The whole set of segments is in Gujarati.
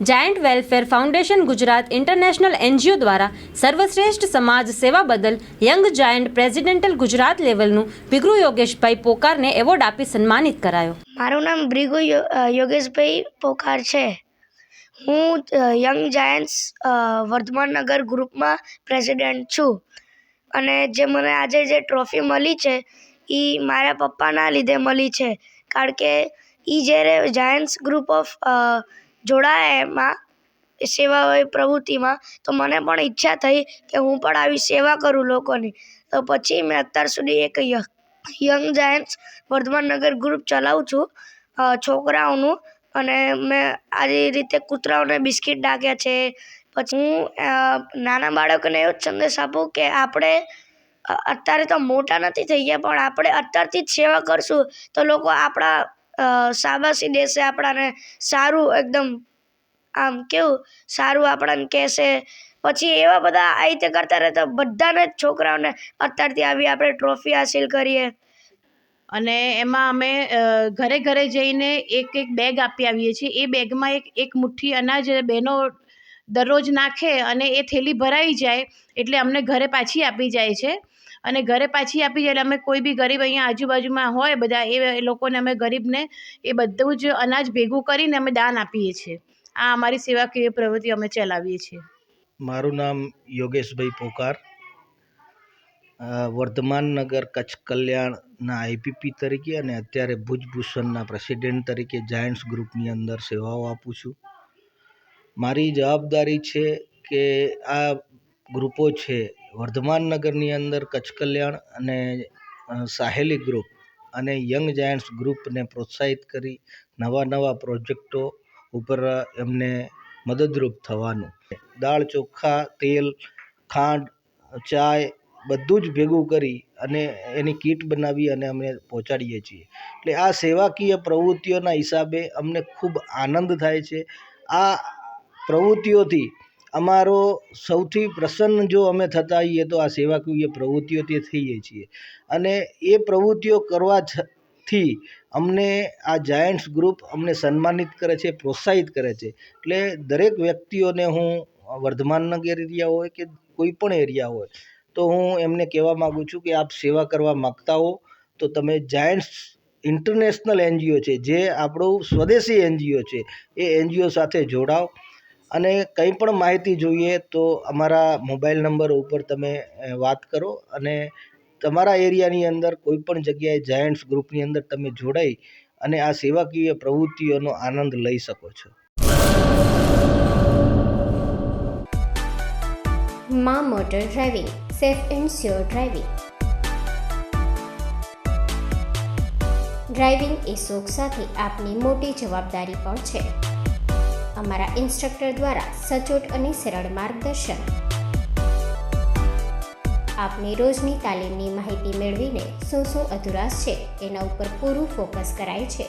Giant welfare foundation Gujarat international NGO દ્વારા સર્વશ્રેષ્ઠ સમાજ સેવા બદલ યંગ જાયન્ટ પ્રેસિડેન્ટલ ગુજરાત લેવલનું ભૃગુ યોગેશભાઈ પોકારને એવોર્ડ આપી સન્માનિત કરાયો। મારું નામ ભૃગુ યોગેશભાઈ પોકાર છે। હું યંગ જાયન્ટ્સ વર્ધમાન નગર ગ્રુપમાં પ્રેસિડેન્ટ છું અને જે મને આજે જે ટ્રોફી મળી છે એ મારા પપ્પાના લીધે મળી છે, કારણ કે એ જ્યારે જાયન્ટ્સ ગ્રુપ ઓફ જોડાયા એમાં સેવાભાવી પ્રવૃત્તિમાં, તો મને પણ ઈચ્છા થઈ કે હું પણ આવી સેવા કરું લોકોની। તો પછી મેં અત્યાર સુધી એક યંગ જાયન્ટ્સ વર્ધમાન નગર ગ્રુપ ચલાવું છું છોકરાઓનું, અને મેં આવી રીતે કૂતરાઓને બિસ્કિટ નાખ્યા છે। પછી હું નાના બાળકોને એવો જ સંદેશ આપું કે આપણે અત્યારે તો મોટા નથી થઈ ગયા, પણ આપણે અત્યારથી જ સેવા કરશું તો લોકો આપણા શાબાશી દેશે, આપણાને સારું એકદમ આમ કેવું સારું આપણને કહેશે। પછી એવા બધા આ રીતે કરતા રહેતા બધાને જ છોકરાઓને અત્યારથી આવી આપણે ટ્રોફી હાસિલ કરીએ। અને એમાં અમે ઘરે ઘરે જઈને એક બેગ આપી આવીએ છીએ। એ બેગમાં એક મુઠ્ઠી અનાજ બહેનો દરરોજ નાખે અને એ થેલી ભરાઈ જાય એટલે અમને ઘરે પાછી આપી જાય છે। અને ઘરે પાછી આપી જાય એટલે અમે કોઈ બી ગરીબ અહીંયા આજુબાજુમાં હોય બધા એ લોકોને અમે ગરીબને એ બધું જ અનાજ ભેગું કરીને અમે દાન આપીએ છીએ। આ અમારી સેવાકીય પ્રવૃત્તિ અમે ચલાવીએ છીએ। મારું નામ યોગેશભાઈ પોકાર, વર્ધમાન નગર કચ્છ કલ્યાણના આઈપીપી તરીકે અને અત્યારે ભુજ ભૂષણના પ્રેસિડેન્ટ તરીકે જાયન્ટ્સ ગ્રુપની અંદર સેવાઓ આપું છું। મારી જવાબદારી છે કે આ ગ્રુપો છે વર્ધમાન નગરની અંદર કચ્છ કલ્યાણ અને સાહેલી ગ્રુપ અને યંગ જાયન્ટ્સ ગ્રુપને પ્રોત્સાહિત કરી નવા પ્રોજેક્ટો ઉપર એમને મદદરૂપ થવાનું। દાળ ચોખ્ખા તેલ ખાંડ ચાય બધું જ ભેગું કરી અને એની કીટ બનાવી અને અમે પહોંચાડીએ છીએ। એટલે આ સેવાકીય પ્રવૃત્તિઓના હિસાબે અમને ખૂબ આનંદ થાય છે। આ પ્રવૃત્તિઓથી અમારો સૌથી પ્રસન્ન જો અમે થતા હોઈએ તો આ સેવાકીય પ્રવૃત્તિઓથી થઈએ છીએ, અને એ પ્રવૃત્તિઓ કરવાથી અમને આ જાયન્ટ્સ ગ્રુપ અમને સન્માનિત કરે છે, પ્રોત્સાહિત કરે છે। એટલે દરેક વ્યક્તિઓને હું વર્ધમાન નગર એરિયા હોય કે કોઈ પણ એરિયા હોય તો હું એમને કહેવા માગું છું કે આપ સેવા કરવા માગતા હો તો તમે જાયન્ટ્સ ઇન્ટરનેશનલ એનજીઓ છે, જે આપણું સ્વદેશી એનજીઓ છે, એ એનજીઓ સાથે જોડાઓ। અને કંઈ પણ માહિતી જોઈએ તો અમારા મોબાઈલ નંબર ઉપર તમે વાત કરો અને તમારા એરિયાની અંદર કોઈ પણ જગ્યાએ જાયન્ટ્સ ગ્રુપની અંદર તમે જોડાઈ અને આ સેવાકીય પ્રવૃત્તિઓનો આનંદ લઈ શકો છો। માં motor driving, safe and sure driving. Driving એ શોખ સાથે આપની મોટી જવાબદારી પણ છે। અમારા ઇન્સ્ટ્રક્ટર દ્વારા સચોટ અને સરળ માર્ગદર્શન, આપની રોજની તાલીમની માહિતી મેળવીને શું અધુરાશ છે એના ઉપર પૂરું ફોકસ કરાય છે।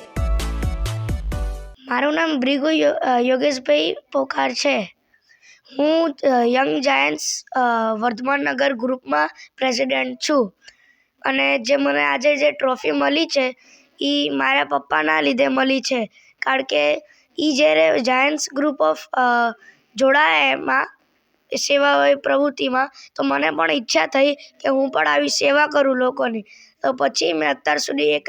મારું નામ ભૃગુ યોગેશભાઈ પોકાર છે। હું યંગ જાયન્ટ્સ વર્ધમાન નગર ગ્રુપમાં પ્રેસિડેન્ટ છું અને જે મને આજે જે ટ્રોફી મળી છે એ મારા પપ્પાના લીધે મળી છે, કારણ કે એ જ્યારે જાયન્ટ્સ ગ્રુપ ઓફ જોડાયા એમાં સેવાભાવી પ્રવૃત્તિમાં, તો મને પણ ઈચ્છા થઈ કે હું પણ આવી સેવા કરું લોકોની। તો પછી મેં અત્યાર સુધી એક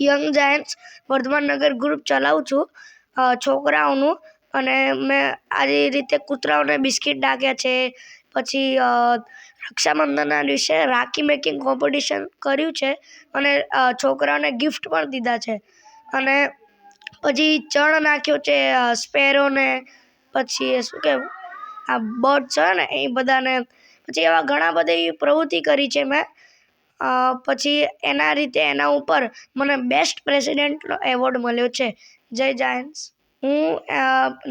યંગ જાયન્ટ્સ વર્ધમાન નગર ગ્રુપ ચલાવું છું છોકરાઓનું, અને મેં આવી રીતે કૂતરાઓને બિસ્કિટ નાખ્યા છે। પછી રક્ષાબંધનના દિવસે રાખી મેકિંગ કોમ્પિટિશન કર્યું છે અને છોકરાઓને ગિફ્ટ પણ દીધા છે। અને પછી ચણ નાખ્યો છે સ્પેરોને, પછી શું કે આ બર્ડ્સ હોય ને એ બધાને, પછી એવા ઘણા બધી પ્રવૃત્તિ કરી છે મેં। પછી એના ઉપર મને બેસ્ટ પ્રેસિડેન્ટનો એવોર્ડ મળ્યો છે। જય જાયન્ટ્સ। હું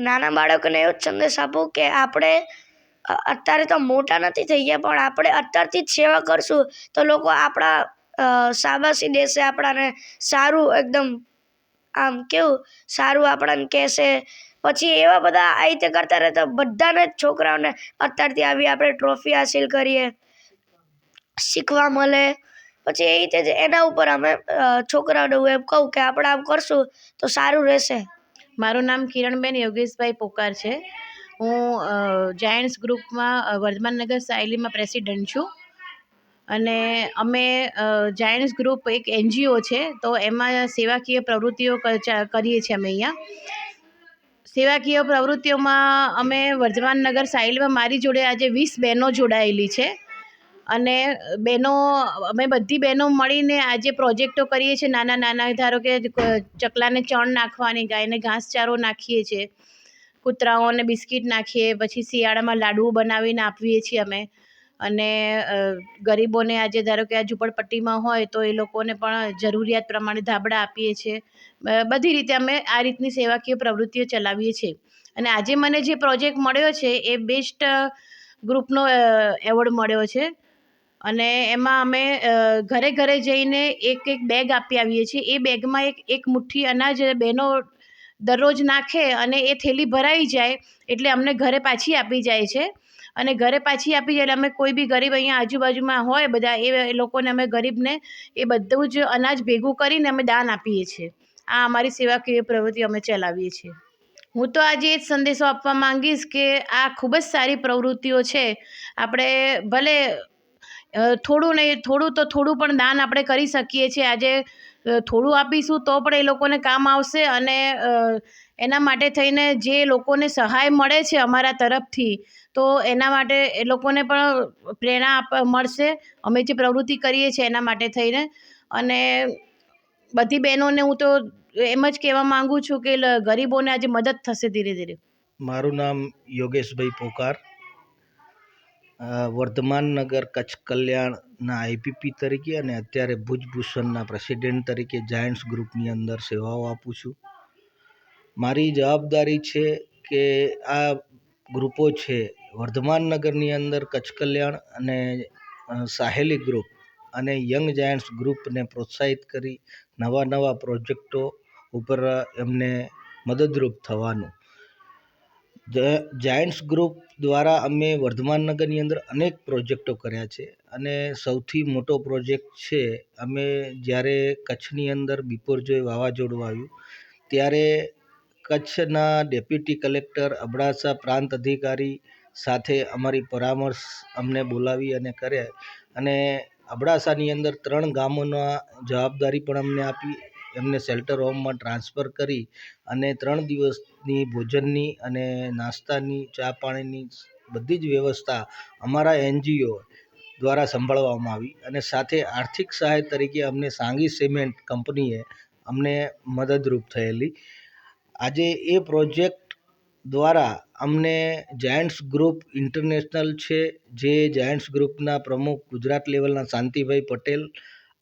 નાના બાળકોને એવો જ સંદેશ આપું કે આપણે અત્યારે તો મોટા નથી થઈ ગયા, પણ આપણે અત્યારથી જ સેવા કરશું તો લોકો આપણા શાબાશી દેશે, આપણાને સારું એકદમ આમ કેવું સારું આપણને કહેશે। પછી એવા બધા આ રીતે કરતા રહેતા બધાને જ છોકરાઓને અત્યારથી આવી આપણે ટ્રોફી હાસિલ કરીએ, શીખવા મળે। પછી એ રીતે જ એના ઉપર અમે છોકરાઓને હું એમ કહું કે આપણે આમ કરશું તો સારું રહેશે। મારું નામ કિરણબેન યોગેશભાઈ પોકાર છે. હું જાયન્ટ્સ ગ્રુપમાં વર્ધમાનનગર સાયલીમાં પ્રેસિડેન્ટ છું. અને અમે જાયન્ટ્સ ગ્રુપ એક NGO છે, તો એમાં સેવાકીય પ્રવૃત્તિઓ કરીએ છીએ. અમે અહીંયા સેવાકીય પ્રવૃત્તિઓમાં અમે વર્ધમાનનગર સાયલીમાં મારી જોડે આજે 20 બહેનો જોડાયેલી છે. અને બહેનો અમે બધી બહેનો મળીને આજે પ્રોજેક્ટો કરીએ છીએ નાના નાના. ધારો કે ચકલાને ચણ નાખવાની, ગાયને ઘાસચારો નાખીએ છીએ, કૂતરાઓને બિસ્કિટ નાખીએ, પછી શિયાળામાં લાડુ બનાવીને આપીએ છીએ અમે. અને ગરીબોને આજે ધારો કે આ ઝૂંપડપટ્ટીમાં હોય તો એ લોકોને પણ જરૂરિયાત પ્રમાણે ધાબળા આપીએ છીએ. બધી રીતે અમે આ રીતની સેવાકીય પ્રવૃત્તિઓ ચલાવીએ છીએ. અને આજે મને જે પ્રોજેક્ટ મળ્યો છે એ બેસ્ટ ગ્રુપનો એવોર્ડ મળ્યો છે. અને એમાં અમે ઘરે ઘરે જઈને એક બેગ આપી આવીએ છીએ. એ બેગમાં એક મુઠ્ઠી અનાજ બહેનો દરરોજ નાખે અને એ થેલી ભરાઈ જાય એટલે અમને ઘરે પાછી આપી જાય છે. અને ઘરે પાછી આપી જાય એટલે અમે કોઈ બી ગરીબ અહીંયા આજુબાજુમાં હોય બધા એ લોકોને અમે ગરીબને એ બધું જ અનાજ ભેગું કરીને અમે દાન આપીએ છીએ. આ અમારી સેવાકીય પ્રવૃત્તિ અમે ચલાવીએ છીએ. હું તો આજે એ જ સંદેશો આપવા માંગીશ કે આ ખૂબ જ સારી પ્રવૃત્તિઓ છે. આપણે ભલે થોડું નહીં, થોડું પણ દાન આપણે કરી શકીએ છીએ. આજે થોડું આપીશું તો પણ એ લોકોને કામ આવશે. અને એના માટે થઈને જે લોકોને સહાય મળે છે અમારા તરફથી, તો એના માટે એ લોકોને પણ પ્રેરણા મળશે. અમે જે પ્રવૃત્તિ કરીએ છીએ એના માટે થઈને. અને બધી બહેનોને હું તો એમ જ કહેવા માંગુ છું કે ગરીબોને આજે મદદ થશે ધીરે ધીરે. મારું નામ યોગેશભાઈ પોકાર, વર્ધમાનનગર કચ્છ કલ્યાણના IPP તરીકે અને અત્યારે ભુજ ભૂષણના પ્રેસિડેન્ટ તરીકે જાયન્ટ્સ ગ્રુપની અંદર સેવાઓ આપું છું. મારી જવાબદારી છે કે આ ગ્રુપો છે વર્ધમાનનગરની અંદર કચ્છ કલ્યાણ અને સાહેલી ગ્રુપ અને યંગ જાયન્ટ્સ ગ્રુપને પ્રોત્સાહિત કરી નવા પ્રોજેક્ટો ઉપર એમને મદદરૂપ થવાનું. જાયન્ટ્સ ગ્રુપ દ્વારા અમે વર્ધમાનનગરની અંદર અનેક પ્રોજેક્ટો કર્યા છે. અને સૌથી મોટો પ્રોજેક્ટ છે, અમે જ્યારે કચ્છની અંદર બિપોરજોય વાવાઝોડું આવ્યું ત્યારે કચ્છના ડેપ્યુટી કલેક્ટર, અબડાસા પ્રાંત અધિકારી સાથે અમારી પરામર્શ અમને બોલાવી અને કર્યા. અને અબડાસાની અંદર 3 ગામોના જવાબદારી પણ અમને આપી. એમને શેલ્ટર હોમમાં ટ્રાન્સફર કરી અને 3 દિવસની ભોજનની અને નાસ્તાની, ચા પાણીની બધી જ વ્યવસ્થા અમારા NGO દ્વારા સંભાળવામાં આવી. અને સાથે આર્થિક સહાય તરીકે અમને સાંગી સિમેન્ટ કંપનીએ અમને મદદરૂપ થયેલી. આજે એ પ્રોજેક્ટ દ્વારા અમને જાયન્ટ્સ ગ્રુપ ઇન્ટરનેશનલ છે, જે જાયન્ટ્સ ગ્રુપના પ્રમુખ ગુજરાત લેવલના શાંતિભાઈ પટેલ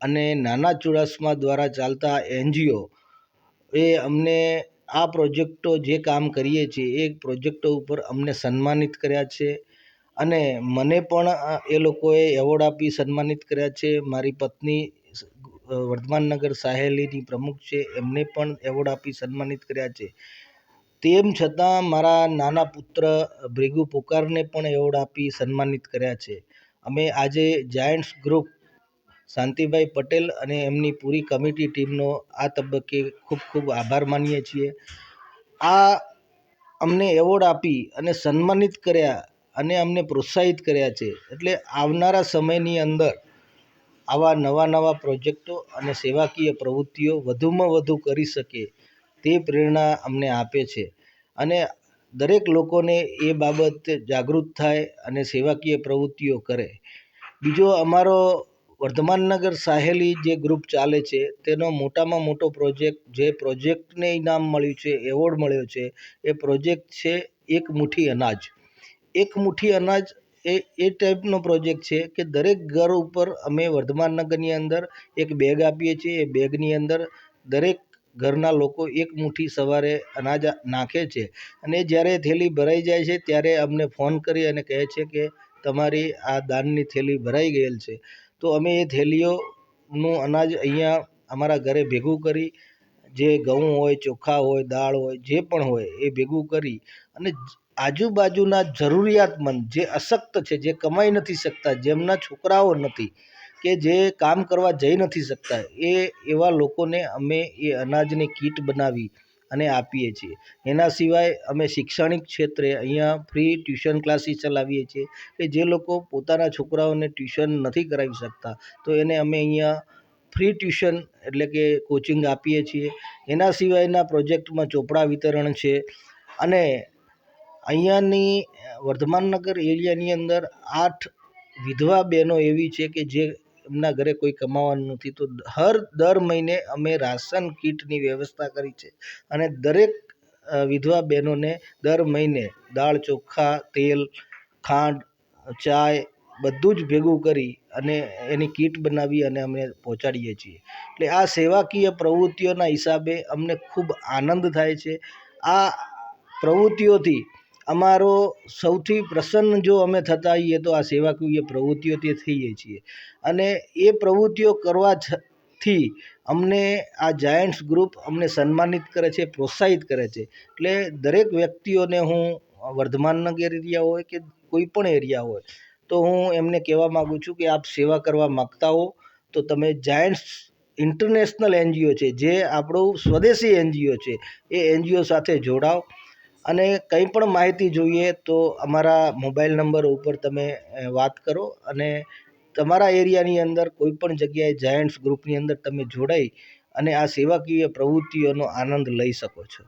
અને નાના ચુડાસમા દ્વારા ચાલતા NGO એ અમને આ પ્રોજેક્ટો જે કામ કરીએ છીએ એ પ્રોજેક્ટો ઉપર અમને સન્માનિત કર્યા છે. અને મને પણ એ લોકોએ એવોર્ડ આપી સન્માનિત કર્યા છે. મારી પત્ની વર્ધમાનનગર સાહેલીની પ્રમુખ છે, એમને પણ એવોર્ડ આપી સન્માનિત કર્યા છે. તેમ છતાં મારા નાના પુત્ર ભૃગુ પોકારને પણ એવોર્ડ આપી સન્માનિત કર્યા છે. અમે આજે જાયન્ટ્સ ગ્રુપ શાંતિભાઈ પટેલ અને એમની પૂરી કમિટી ટીમનો આ તબક્કે ખૂબ ખૂબ આભાર માનીએ છીએ. આ અમને એવોર્ડ આપી અને સન્માનિત કર્યા અને અમને પ્રોત્સાહિત કર્યા છે. એટલે આવનારા સમયની અંદર આવા નવા પ્રોજેક્ટો અને સેવાકીય પ્રવૃત્તિઓ વધુમાં વધુ કરી શકે તે પ્રેરણા અમને આપે છે. અને દરેક લોકોને એ બાબતે જાગૃત થાય અને સેવાકીય પ્રવૃત્તિઓ કરે. બીજો અમારો વર્ધમાનનગર સાહેલી જે ગ્રુપ ચાલે છે તેનો મોટામાં મોટો પ્રોજેક્ટ, જે પ્રોજેક્ટને ઇનામ મળ્યું છે, એવોર્ડ મળ્યો છે, એ પ્રોજેક્ટ છે એક મુઠ્ઠી અનાજ. એક મુઠ્ઠી અનાજ એ ટાઈપનો પ્રોજેક્ટ છે કે દરેક ઘર ઉપર અમે વર્ધમાનનગરની અંદર એક બેગ આપીએ છીએ. એ બેગની અંદર દરેક ઘરના લોકો એક મુઠ્ઠી સવારે અનાજ નાખે છે. અને જ્યારે થેલી ભરાઈ જાય છે ત્યારે અમને ફોન કરી અને કહે છે કે તમારી આ દાનની થેલી ભરાઈ ગયેલ છે. તો અમે એ થેલીઓનું અનાજ અહીંયા અમારા ઘરે ભેગું કરી, જે ઘઉં હોય, ચોખા હોય, દાળ હોય, જે પણ હોય એ ભેગું કરી અને આજુબાજુના જરૂરિયાતમંદ જે અશક્ત છે, જે કમાઈ નથી શકતા, જેમના છોકરાઓ નથી કે જે કામ કરવા જઈ નથી શકતા, એવા લોકોને અમે એ અનાજની કીટ બનાવી અને આપીએ છીએ. એના સિવાય અમે શૈક્ષણિક ક્ષેત્રે અહીંયા ફ્રી ટ્યુશન ક્લાસીસ ચલાવીએ છીએ કે જે લોકો પોતાના છોકરાઓને ટ્યુશન નથી કરાવી શકતા તો એને અમે અહીંયા ફ્રી ટ્યુશન એટલે કે કોચિંગ આપીએ છીએ. એના સિવાયના પ્રોજેક્ટમાં ચોપડા વિતરણ છે. અને અહીંયાની વર્ધમાનનગર એરિયાની અંદર 8 વિધવા બહેનો એવી છે કે જે એમના ઘરે કોઈ કમાવાનું નથી, તો દર મહિને અમે રાશન કીટની વ્યવસ્થા કરી છે અને દરેક વિધવા બહેનોને દર મહિને દાળ ચોખ્ખા, તેલ, ખાંડ, ચાય બધું જ ભેગું કરી અને એની કીટ બનાવી અને અમે પહોંચાડીએ છીએ. એટલે આ સેવાકીય પ્રવૃત્તિઓના હિસાબે અમને ખૂબ આનંદ થાય છે. આ પ્રવૃત્તિઓથી અમારો સૌથી પ્રસન્ન જો અમે થતા હોઈએ તો આ સેવાકીય પ્રવૃત્તિઓથી થઈએ છીએ. અને એ પ્રવૃત્તિઓ કરવાથી અમને આ જાયન્ટ્સ ગ્રુપ અમને સન્માનિત કરે છે, પ્રોત્સાહિત કરે છે. એટલે દરેક વ્યક્તિઓને હું વર્ધમાનનગર એરિયા હોય કે કોઈ પણ એરિયા હોય તો હું એમને કહેવા માગું છું કે આપ સેવા કરવા માગતા હો તો તમે જાયન્ટ્સ ઇન્ટરનેશનલ NGO છે, જે આપણું સ્વદેશી NGO છે, એ NGO સાથે જોડાઓ. અને કંઈ પણ માહિતી જોઈએ તો અમારા મોબાઈલ નંબર ઉપર તમે વાત કરો અને તમારા એરિયાની અંદર કોઈ પણ જગ્યાએ જાયન્ટ્સ ગ્રુપની અંદર તમે જોડાઈ અને આ સેવાકીય પ્રવૃત્તિઓનો આનંદ લઈ શકો છો.